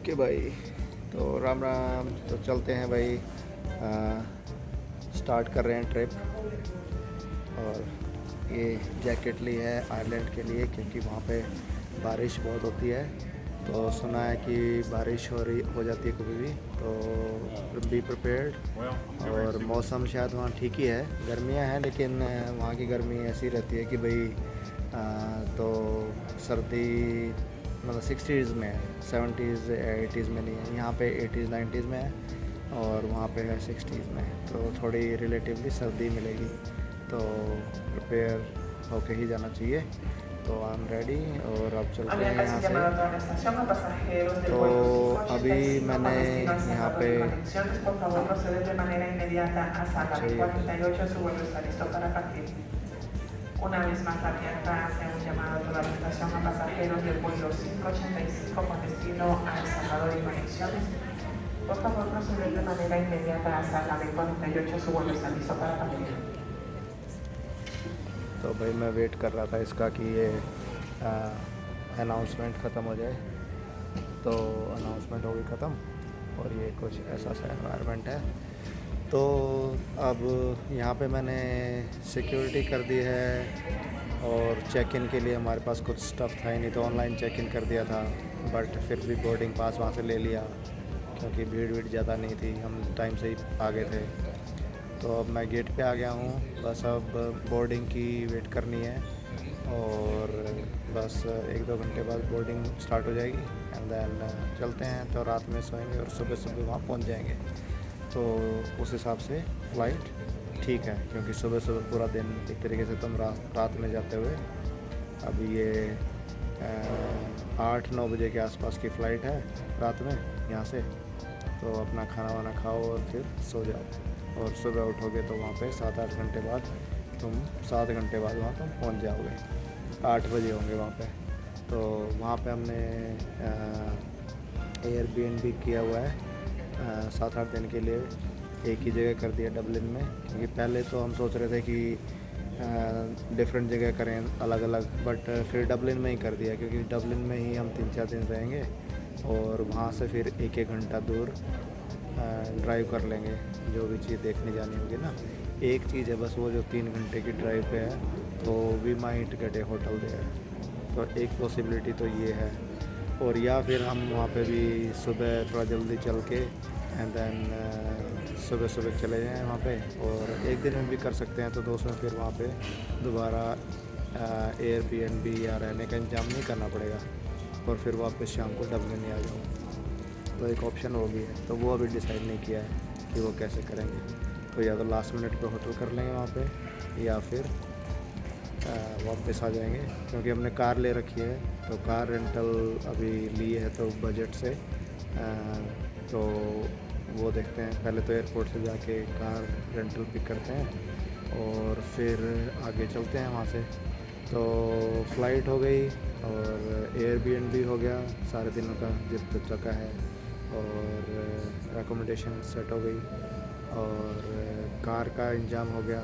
Okay भाई, तो राम राम। तो चलते हैं भाई, स्टार्ट कर रहे हैं ट्रिप। और ये जैकेट ली है आयरलैंड के लिए क्योंकि वहाँ पे बारिश बहुत होती है। तो सुना है कि बारिश हो जाती है कभी भी, तो बी प्रिपेयर्ड। और मौसम शायद वहाँ ठीक ही है, गर्मियाँ हैं लेकिन वहाँ की गर्मी ऐसी रहती है कि भाई तो सर्दी मतलब 60s में है, 70s 80s में नहीं है। यहाँ पे 80s 90s में है और वहाँ पे है 60s में, तो थोड़ी रिलेटिवली सर्दी मिलेगी। तो प्रिपेयर होके ही जाना चाहिए। तो आई एम रेडी और अब चलते हैं यहाँ से। तो अभी मैंने यहाँ पे अच्छा ये Una vez más abierta, hace un llamado a toda la estación a pasajeros del vuelo 585 con destino a El Salvador y conexiones. Por favor, proceder de manera inmediata hasta la B48, su vuelo está listo para partir. तो भाई मैं wait कर रहा था इसका कि ये announcement ख़त्म हो जाए। तो अनाउंसमेंट हो गई ख़त्म और ये कुछ ऐसा सा एनवायरनमेंट है। तो अब यहाँ पे मैंने सिक्योरिटी कर दी है और चेक इन के लिए हमारे पास कुछ स्टफ़ था ही नहीं, तो ऑनलाइन चेक इन कर दिया था। बट फिर भी बोर्डिंग पास वहाँ से ले लिया क्योंकि भीड़ ज़्यादा नहीं थी, हम टाइम से ही आ गए थे। तो अब मैं गेट पे आ गया हूँ, बस अब बोर्डिंग की वेट करनी है और बस 1-2 घंटे बाद बोर्डिंग स्टार्ट हो जाएगी एंड देन चलते हैं। तो रात में सोएंगे और सुबह सुबह वहाँ पहुँच जाएंगे। तो उस हिसाब से फ़्लाइट ठीक है क्योंकि सुबह सुबह पूरा दिन एक तरीके से तुम रात में जाते हुए। अभी ये 8-9 बजे के आसपास की फ़्लाइट है रात में यहाँ से। तो अपना खाना वाना खाओ और फिर सो जाओ और सुबह उठोगे तो वहाँ पे 7-8 घंटे बाद 7 घंटे बाद वहाँ तुम पहुँच जाओगे। 8 बजे होंगे वहाँ पे। तो वहाँ पे हमने एयरबीएनबी किया हुआ है 7-8 दिन के लिए, एक ही जगह कर दिया डबलिन में। क्योंकि पहले तो हम सोच रहे थे कि डिफरेंट जगह करें अलग अलग, बट फिर डबलिन में ही कर दिया क्योंकि डबलिन में ही हम 3-4 दिन रहेंगे और वहाँ से फिर 1-1 घंटा दूर ड्राइव कर लेंगे, जो भी चीज़ देखने जानी होगी ना। एक चीज़ है बस, वो जो 3 घंटे की ड्राइव पे है, तो we might get a hotel there. तो एक पॉसिबिलिटी तो ये है। और या फिर हम वहाँ पे भी सुबह थोड़ा जल्दी चल के एंड देन सुबह सुबह चले जाएँ वहाँ पे, और एक दिन में भी कर सकते हैं। तो दोस्तों फिर वहाँ पे दोबारा एयरबीएनबी या रहने का इंतजाम नहीं करना पड़ेगा और फिर वापस शाम को डबलिन ही आ जाऊँ। तो एक ऑप्शन वो भी है, तो वो अभी डिसाइड नहीं किया है कि वो कैसे करेंगे। तो या तो लास्ट मिनट पे होटल कर लेंगे वहाँ पे या फिर वापस आ जाएंगे क्योंकि हमने कार ले रखी है। तो कार रेंटल अभी ली है तो बजट से, तो वो देखते हैं। पहले तो एयरपोर्ट से जाके कार रेंटल पिक करते हैं और फिर आगे चलते हैं वहाँ से। तो फ़्लाइट हो गई और एयरबीएनबी हो गया सारे दिनों का जितने तक का है, और एकोमोडेशन सेट हो गई और कार का इंतजाम हो गया।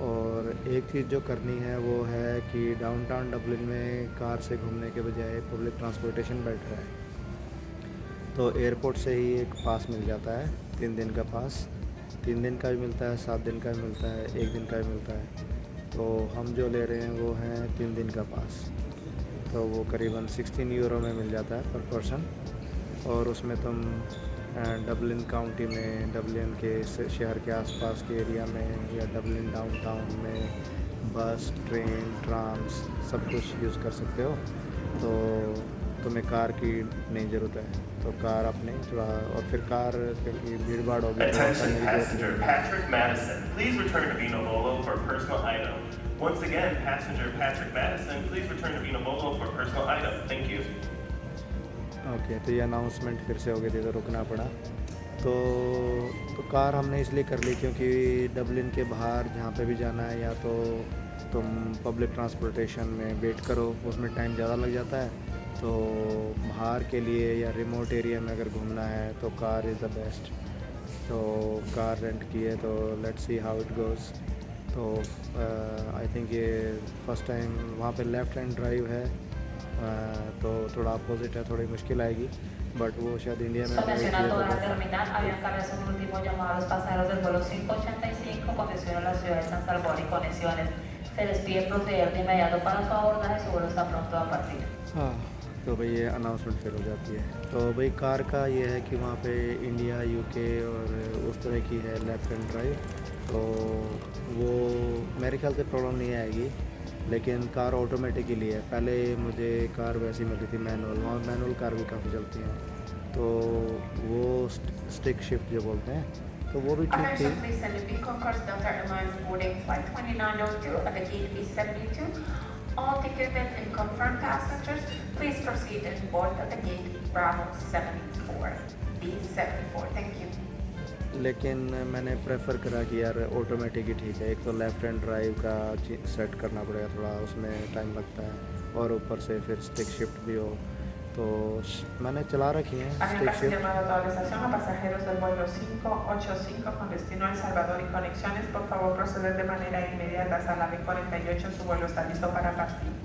और एक चीज़ जो करनी है वो है कि डाउनटाउन डबलिन में कार से घूमने के बजाय पब्लिक ट्रांसपोर्टेशन बेटर है। तो एयरपोर्ट से ही एक पास मिल जाता है, 3 दिन का पास। 3 दिन का भी मिलता है, 7 दिन का भी मिलता है, 1 दिन का भी मिलता है। तो हम जो ले रहे हैं वो है 3 दिन का पास। तो वो करीबन 16 यूरो में मिल जाता है पर पर्सन। और उसमें तुम डबलिन काउंटी में, डबलिन के शहर के आसपास के एरिया में या डबलिन डाउनटाउन में बस, ट्रेन, ट्राम्स सब कुछ यूज़ कर सकते हो। तो तुम्हें कार की नहीं ज़रूरत है, तो कार अपने थोड़ा, और फिर कार क्योंकि भीड़ भाड़ होगी तो Attention करने की ज़रूरत passenger नहीं है। Patrick Madison, please return to Vinavolo for personal item. Once again, passenger Patrick Madison, please return to Vinavolo for personal item. Thank you. Okay, तो ये अनाउंसमेंट फिर से हो गई थी तो रुकना पड़ा। तो कार हमने इसलिए कर ली क्योंकि डबलिन के बाहर जहाँ पे भी जाना है या तो तुम पब्लिक ट्रांसपोर्टेशन में वेट करो, उसमें टाइम ज़्यादा लग जाता है। तो बाहर के लिए या रिमोट एरिया में अगर घूमना है तो कार इज़ द बेस्ट। तो कार रेंट की है, तो let's see how it goes. तो आई थिंक ये फर्स्ट टाइम वहाँ पे लेफ़्ट हैंड ड्राइव है तो थोड़ा अपोजिट है, थोड़ी मुश्किल आएगी, बट वो शायद इंडिया में अगर किया Estacionando en la जाता है। terminal, habían cambiado un último llamado a los pasajeros del vuelo 585 con destino a la ciudad de San Salvador y conexiones. Se les pide proceder de inmediato para su abordaje, su vuelo está pronto a partir. हाँ, तो भाई ये announcement फिर हो जाती है। तो भाई कार का ये है कि वहाँ पे इंडिया, यूके और उस तरह की है लेफ़्ट हैंड ड्राइव, तो वो मेरे ख्याल से प्रॉब्लम नहीं आएगी, लेकिन कार ऑटोमेटिकली है। पहले मुझे कार वैसी मिली थी मैनुअल, वहाँ मैनुअल कार भी काफ़ी चलती हैं, तो वो स्टिक शिफ्ट जो बोलते हैं, तो वो भी ठीक थी। Attention, please send the vehicle course Delta Airlines boarding flight 2902 at the gate B72. All ticketed and confirmed passengers, please proceed and board at the gate Bravo 74 B74. Thank you. लेकिन मैंने प्रेफर करा कि यार automatic ही ठीक है। एक तो left hand drive का सेट करना पड़ेगा, थोड़ा उसमें टाइम लगता है, और ऊपर से फिर स्टिक शिफ्ट भी हो, तो मैंने चला रखी है Habían stick casi shift. llamado a toda la estación a pasajeros del vuelo 585 con destino a El Salvador y conexiones. Por favor, proceder de manera inmediata a Sala B48. Su vuelo está listo para partir.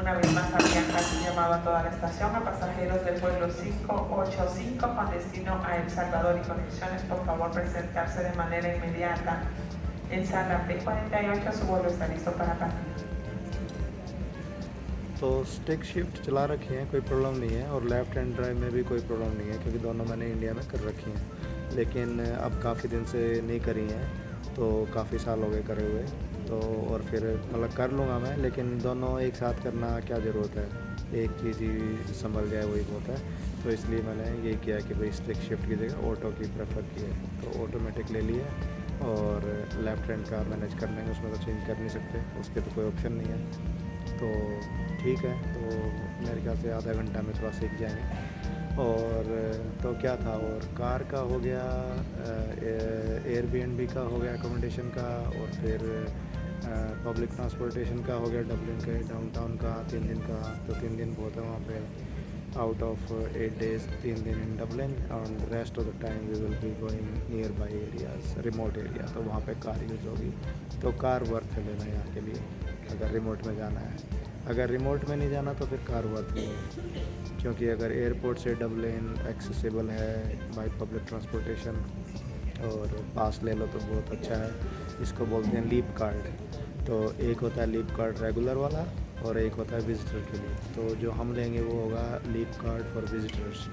Una vez más, habían casi llamado a toda la estación a pasajeros del vuelo 585 con destino a El Salvador y conexiones. Por favor, presentarse de manera inmediata en Sala B48. Su vuelo está listo para partir. तो stick shift चला रखी है, कोई problem नहीं है, और left hand drive में भी कोई प्रॉब्लम नहीं है, क्योंकि दोनों मैंने इंडिया में कर रखी हैं। लेकिन अब काफ़ी दिन से नहीं करी हैं, तो काफ़ी साल हो गए करे हुए, तो और फिर मतलब कर लूँगा मैं, लेकिन दोनों एक साथ करना क्या ज़रूरत है, एक चीज़ ही संभल जाए वही बहुत है। तो इसलिए मैंने ये किया कि भाई स्टिक शिफ्ट की जगह ऑटो की प्रेफर की है, तो ऑटोमेटिक ले लिया, और लेफ़्ट हैंड का मैनेज कर लेंगे, उसमें तो चेंज कर नहीं सकते, उसके तो कोई ऑप्शन नहीं है। तो ठीक है, तो मेरे ख्याल से आधा घंटा में थोड़ा सीख जाएंगे। और तो क्या था, और कार का हो गया, एयरबीएनबी का हो गया अकोमोडेशन का, और फिर पब्लिक ट्रांसपोर्टेशन का हो गया डबलिन के डाउनटाउन का 3 दिन का। तो 3 दिन बहुत है वहाँ पे, आउट ऑफ 8 days 3 दिन इन डबलिन, और rest of the time we will be going nearby areas, remote area, तो वहाँ पे कार यूज़ होगी। तो कार वर्थ है लेना यहाँ के लिए, अगर रिमोट में जाना है। अगर रिमोट में नहीं जाना तो फिर कार वर्थ नहीं है, क्योंकि अगर एयरपोर्ट से डबलिन एक्सेसिबल है बाय पब्लिक ट्रांसपोर्टेशन, और पास ले लो तो बहुत अच्छा है। इसको बोलते हैं लीप कार्ड। तो एक होता है लीप कार्ड रेगुलर वाला, और एक होता है विजिटर के लिए। तो जो हम लेंगे वो होगा लीप कार्ड फॉर विजिटर्स,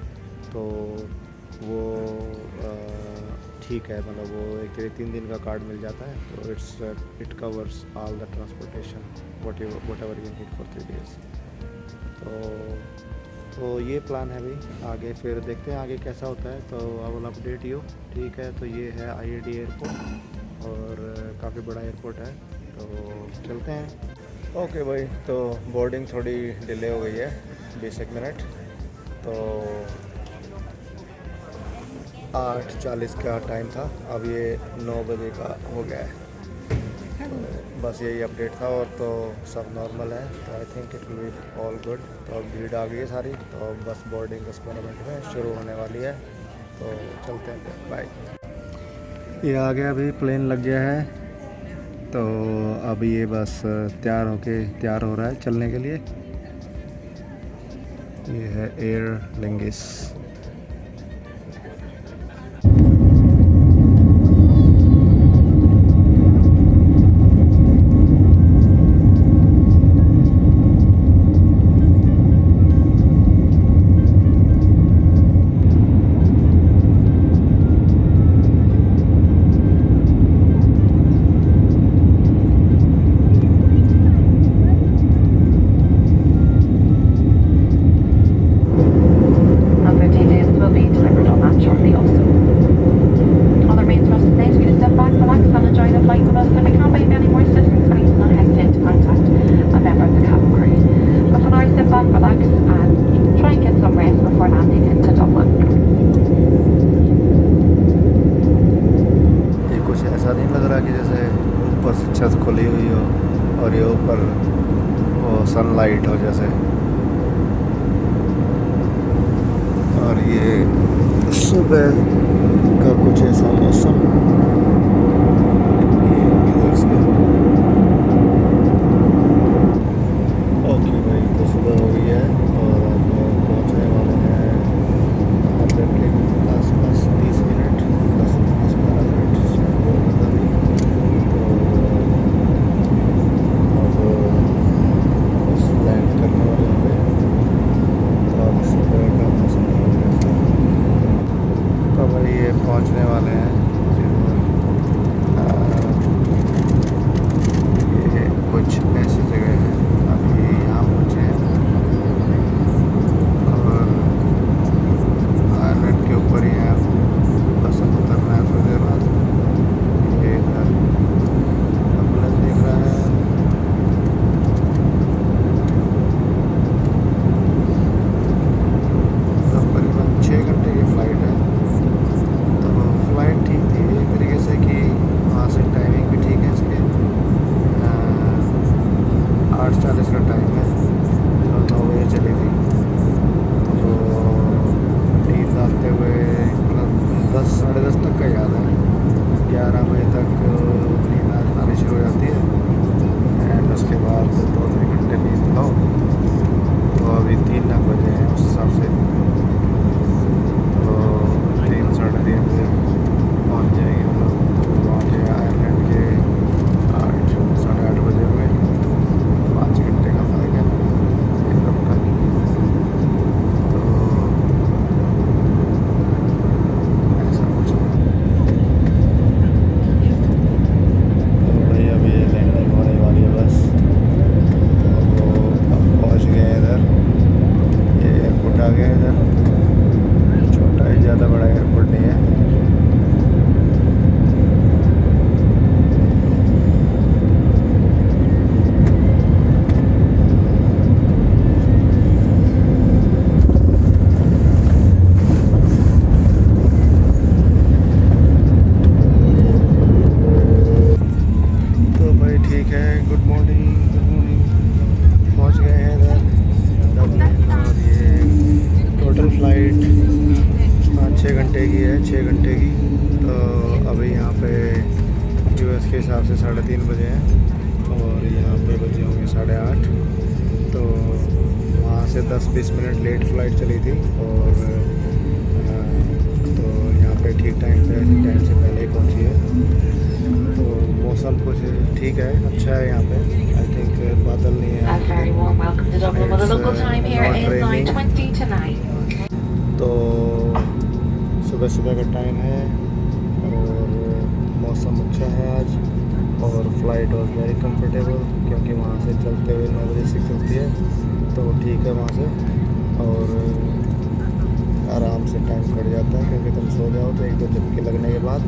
तो वो ठीक है, मतलब वो एक 3 दिन का कार्ड मिल जाता है, तो it covers all the transportation what ever you need for 3 days। तो ये प्लान है भाई, आगे फिर देखते हैं आगे कैसा होता है, तो आई विल अपडेट यू। ठीक है, तो ये है IAD एयरपोर्ट, और काफ़ी बड़ा एयरपोर्ट है, तो चलते हैं। ओके भाई, तो बोर्डिंग थोड़ी डिले हो गई है 20 मिनट, तो 8:40 का टाइम था, अब ये 9 बजे का हो गया है। तो बस यही अपडेट था, और तो सब नॉर्मल है, तो I think it will be all good. तो अब भीड़ आ गई है सारी, तो अब बस बोर्डिंग 10-15 मिनट में शुरू होने वाली है, तो चलते हैं, बाय। ये आ गया, अभी प्लेन लग गया है, तो अभी ये बस तैयार हो रहा है चलने के लिए। ये है air लिंगिस। Other details will be delivered on that shortly also. Other main thrust today is going to step back, relax and enjoy the flight with us. If we can't be of any more assistance, please do not hesitate to contact a member of the cabin crew. But for now, sit back, relax and try and get some rest before landing into Dublin. ये कुछ ऐसा नहीं लग रहा कि जैसे ऊपर से छत खुली हुई हो और ये ऊपर वो सनलाइट हो जैसे, और ये सुबह का कुछ ऐसा मौसम। ओके भाई, तो सुबह हो गई है, 8:40 का टाइम है और 9 बजे चली थी। तो नींद आते हुए मतलब 10 साढ़े 10 तक का याद है, 11 बजे तक नींद आनी शुरू हो जाती है एंड उसके बाद 2-3 घंटे नींद लो। तो अभी 3 बजे हैं उस हिसाब से, तो 3 साढ़े 3 बजे पहुँच जाएंगे हम लोग वहाँ के आयरलैंड के 8 साढ़े 8 बजे हुए। 5 घंटे का फ़र्क है एकदम का। तो ऐसा कुछ तो भाई अभी लैंडिंग होने वाली है बस। तो अब पहुँच गए इधर, ये एयरपोर्ट आ गया इधर। छोटा ही, ज़्यादा बड़ा एयरपोर्ट नहीं है। तो भाई ठीक है, गुड मॉर्निंग पहुंच गए हैं इधर डबलिन। और ये टोटल फ़्लाइट 6 घंटे की है, 6 घंटे की। तो अभी यहाँ पे यूएस के हिसाब से 3:30 बजे हैं और यहाँ पे बजे होंगे 8:30। तो वहाँ से 10-20 मिनट लेट फ़्लाइट चली थी और तो यहाँ पे ठीक टाइम से पहले ही पहुँची है। तो मौसम कुछ ठीक है, अच्छा है यहाँ पे। आई थिंक बादल नहीं है। A very warm welcome to Dublin. Well, the local time here not is raining. 9:20 tonight. तो सुबह का टाइम है और मौसम अच्छा है आज। और फ्लाइट वॉज वेरी कंफर्टेबल क्योंकि वहाँ से चलते हुए 9 बजे से चलती है, तो ठीक है वहाँ से। और आराम से टाइम कट जाता है क्योंकि तुम सो जाओ तो 1-2 झपके लगने के बाद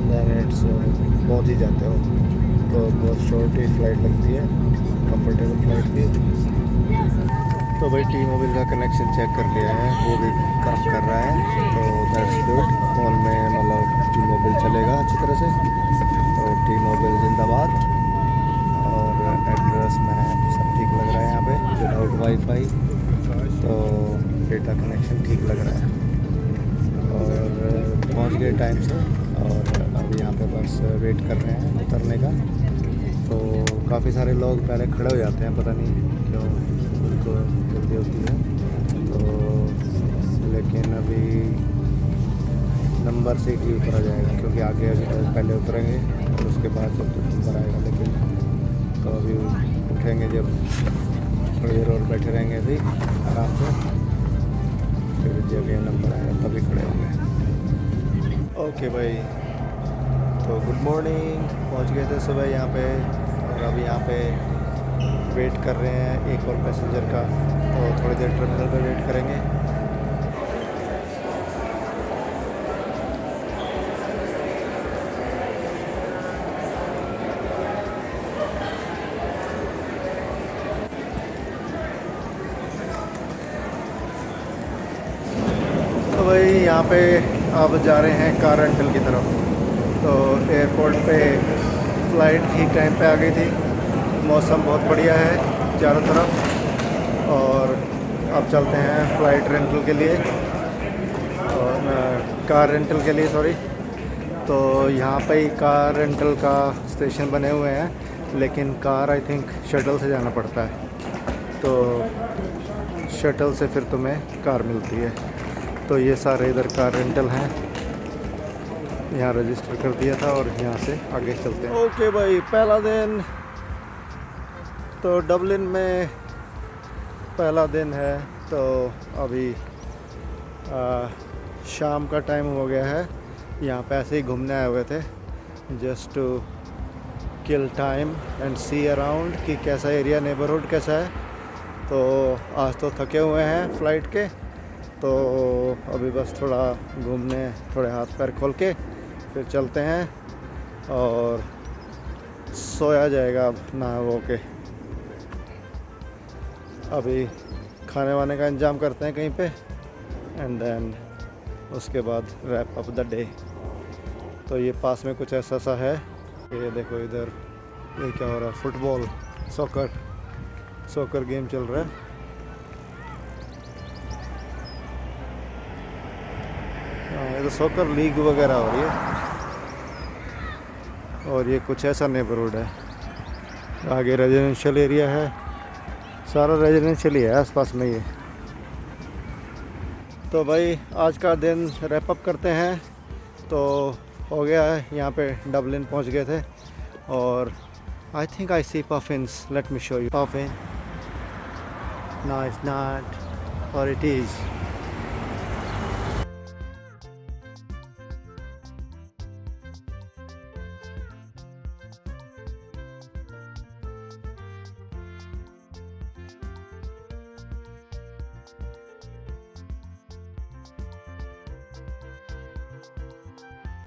दैन इट्स पहुँच ही जाते हो। तो बहुत शॉर्ट ही फ़्लाइट लगती है, कंफर्टेबल फ़्लाइट थी। तो भाई टी मोबाइल का कनेक्शन चेक कर लिया है, वो भी काम कर रहा है, तो दैट्स गुड। फ़ोन में मतलब टी मोबाइल चलेगा अच्छी तरह से। तो टी मोबाइल जिंदाबाद। और एड्रेस में सब ठीक लग रहा है यहाँ पे विदाउट वाईफाई, तो डेटा कनेक्शन ठीक लग रहा है। और पहुँच गए टाइम से और अभी यहाँ पे बस वेट कर रहे हैं उतरने का। तो काफ़ी सारे लोग पहले खड़े हो जाते हैं, पता नहीं क्यों उनको जल्दी होती है। तो लेकिन अभी नंबर से ही उतरा जाएगा क्योंकि आगे अभी तो पहले उतरेंगे और उसके बाद जब तो नंबर आएगा। लेकिन तो अभी उठेंगे जब थोड़ी देर और बैठे रहेंगे अभी आराम से, फिर जब ये नंबर आएगा तभी खड़े होंगे। ओके भाई, तो गुड मॉर्निंग। पहुंच गए थे सुबह यहाँ पे और अभी यहाँ पे वेट कर रहे हैं एक और पैसेंजर का। तो थोड़ी देर टर्मिनल पे वेट करेंगे। तो भाई यहाँ पे अब जा रहे हैं कार रेंटल की तरफ। तो एयरपोर्ट पे फ़्लाइट ठीक टाइम पे आ गई थी, मौसम बहुत बढ़िया है चारों तरफ। और अब चलते हैं फ़्लाइट रेंटल के लिए और कार रेंटल के लिए सॉरी। तो यहाँ पे ही कार रेंटल का स्टेशन बने हुए हैं, लेकिन कार आई थिंक शटल से जाना पड़ता है। तो शटल से फिर तुम्हें कार मिलती है। तो ये सारे इधर कार रेंटल हैं, यहाँ रजिस्टर कर दिया था और यहाँ से आगे चलते हैं। ओके भाई, पहला दिन तो डबलिन में पहला दिन है। तो अभी शाम का टाइम हो गया है। यहाँ पे ऐसे ही घूमने आए हुए थे just to kill time and see around कि कैसा एरिया, नेबरहुड कैसा है। तो आज तो थके हुए हैं फ़्लाइट के, तो अभी बस थोड़ा घूमने, थोड़े हाथ पैर खोल के फिर चलते हैं और सोया जाएगा अब नहा वो के। अभी खाने वाने का इंतज़ाम करते हैं कहीं पे एंड देन उसके बाद रैप अप द डे। तो ये पास में कुछ ऐसा सा है, ये देखो इधर ये क्या हो रहा है, फुटबॉल, सॉकर सॉकर गेम चल रहा है। ये तो सॉकर लीग वगैरह हो रही है। और ये कुछ ऐसा नेबरहुड है। आगे रेजिडेंशियल एरिया है, सारा रेजिडेंशियल ही है आसपास में ये। तो भाई आज का दिन रैप अप करते हैं। तो हो गया है, यहाँ पे डबलिन पहुँच गए थे और I think I see puffins. Let me show you puffin. No, it's not, or it is.